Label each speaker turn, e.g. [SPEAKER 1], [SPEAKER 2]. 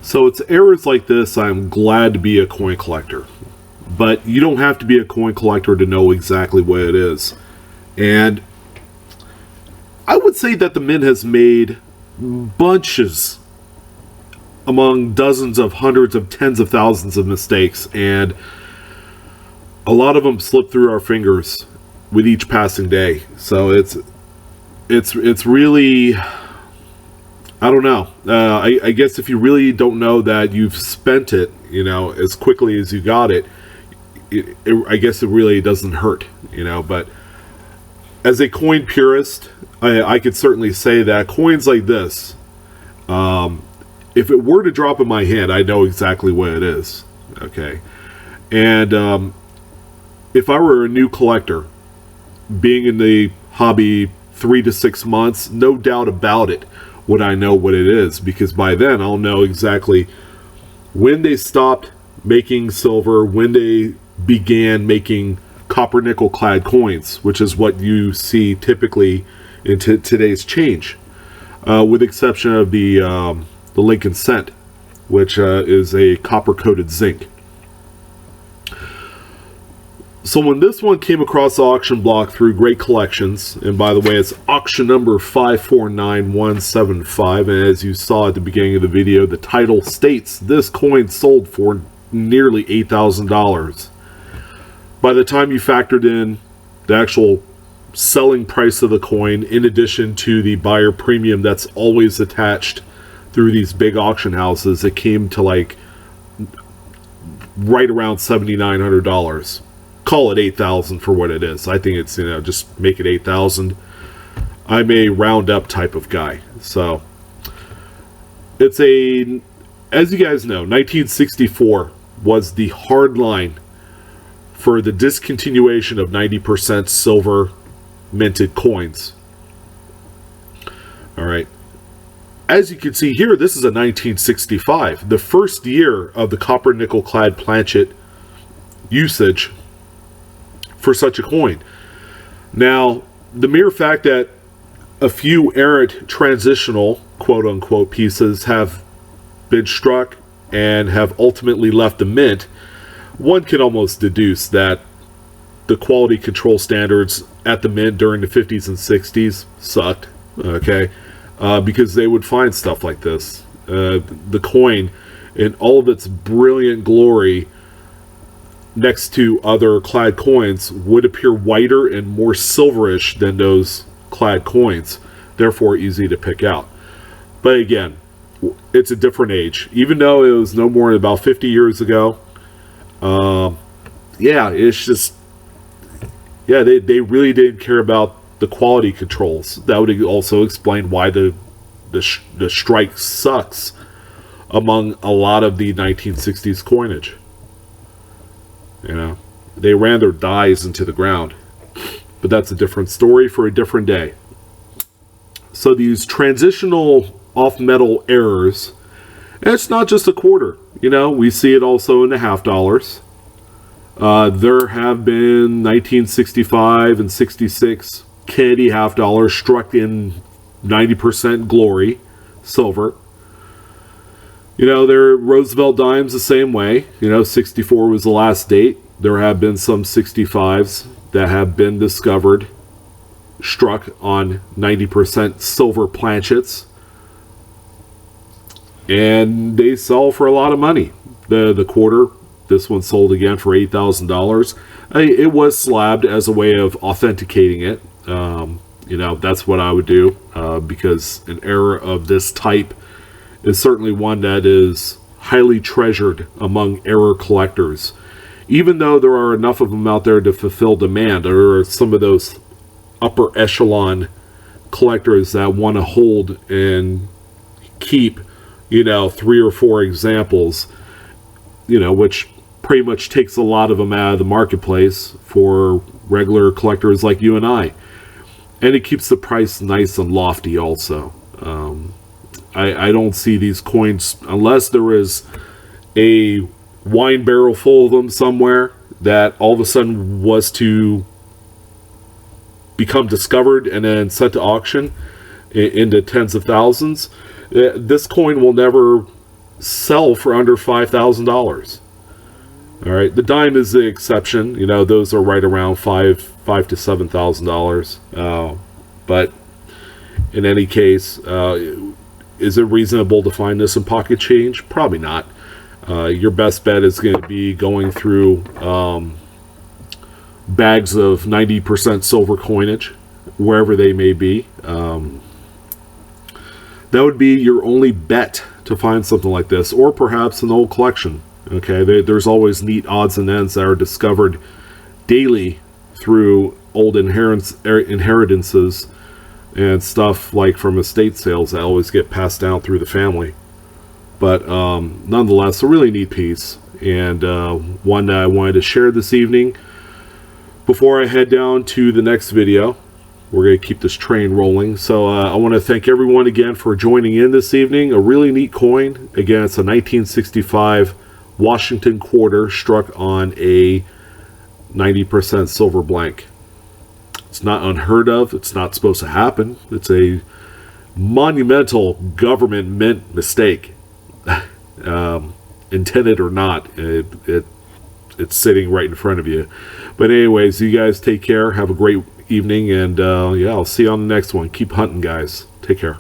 [SPEAKER 1] So it's errors like this I'm glad to be a coin collector. But you don't have to be a coin collector to know exactly what it is. And I would say that the Mint has made bunches, among dozens of hundreds of tens of thousands of mistakes, and a lot of them slip through our fingers with each passing day. So it's really, I don't know. I guess if you really don't know that you've spent it, as quickly as you got it, I guess it really doesn't hurt, But as a coin purist, I could certainly say that coins like this, if it were to drop in my hand, I know exactly what it is. Okay, and if I were a new collector, being in the hobby 3 to 6 months, no doubt about it, would I know what it is, because by then I'll know exactly when they stopped making silver, when they began making copper nickel clad coins, which is what you see typically in today's change, with the exception of the Lincoln Cent, which is a copper coated zinc. So when this one came across the auction block through Great Collections, and by the way, it's auction number 549175, and as you saw at the beginning of the video, the title states this coin sold for nearly $8,000. By the time you factored in the actual selling price of the coin, in addition to the buyer premium that's always attached through these big auction houses, it came to like right around $7,900. Call it $8,000 for what it is. I think it's, just make it $8,000. I'm a round up type of guy. So it's as you guys know, 1964 was the hard line for the discontinuation of 90% silver minted coins. All right. As you can see here, this is a 1965, the first year of the copper nickel clad planchet usage for such a coin. Now, the mere fact that a few errant transitional quote-unquote pieces have been struck and have ultimately left the mint, one can almost deduce that the quality control standards at the mint during the 50s and 60s sucked, okay, because they would find stuff like this. The coin, in all of its brilliant glory, next to other clad coins, would appear whiter and more silverish than those clad coins, therefore easy to pick out. But again, it's a different age. Even though it was no more than about 50 years ago, it's just, they really didn't care about the quality controls. That would also explain why the strike sucks among a lot of the 1960s coinage. They ran their dies into the ground. But that's a different story for a different day. So these transitional off-metal errors, and it's not just a quarter. We see it also in the half dollars. There have been 1965 and 66 Kennedy half dollars struck in 90% glory, silver. There are Roosevelt dimes the same way. 64 was the last date. There have been some 65s that have been discovered struck on 90% silver planchets. And they sell for a lot of money. The quarter, this one sold again for $8,000. It was slabbed as a way of authenticating it. That's what I would do, because an error of this type is certainly one that is highly treasured among error collectors. Even though there are enough of them out there to fulfill demand, there are some of those upper echelon collectors that want to hold and keep, 3 or 4 examples, which pretty much takes a lot of them out of the marketplace for regular collectors like you and I. And it keeps the price nice and lofty also. I don't see these coins, unless there is a wine barrel full of them somewhere that all of a sudden was to become discovered and then sent to auction into tens of thousands. This coin will never sell for under $5,000. All right, the dime is the exception. You know, those are right around five to $7,000. But in any case, is it reasonable to find this in pocket change? Probably not. Your best bet is going to be going through bags of 90% silver coinage, wherever they may be. That would be your only bet to find something like this, or perhaps an old collection. Okay, there's always neat odds and ends that are discovered daily through old inheritances and stuff like from estate sales that always get passed down through the family. But nonetheless, a really neat piece, and one that I wanted to share this evening. Before I head down to the next video, we're going to keep this train rolling. So I want to thank everyone again for joining in this evening. A really neat coin. Again, it's a 1965 Washington quarter struck on a 90% silver blank. It's not unheard of. It's not supposed to happen. It's a monumental government mint mistake. Intended or not, it's sitting right in front of you. But anyways, you guys take care. Have a great evening, and yeah, I'll see you on the next one. Keep hunting, guys. Take care.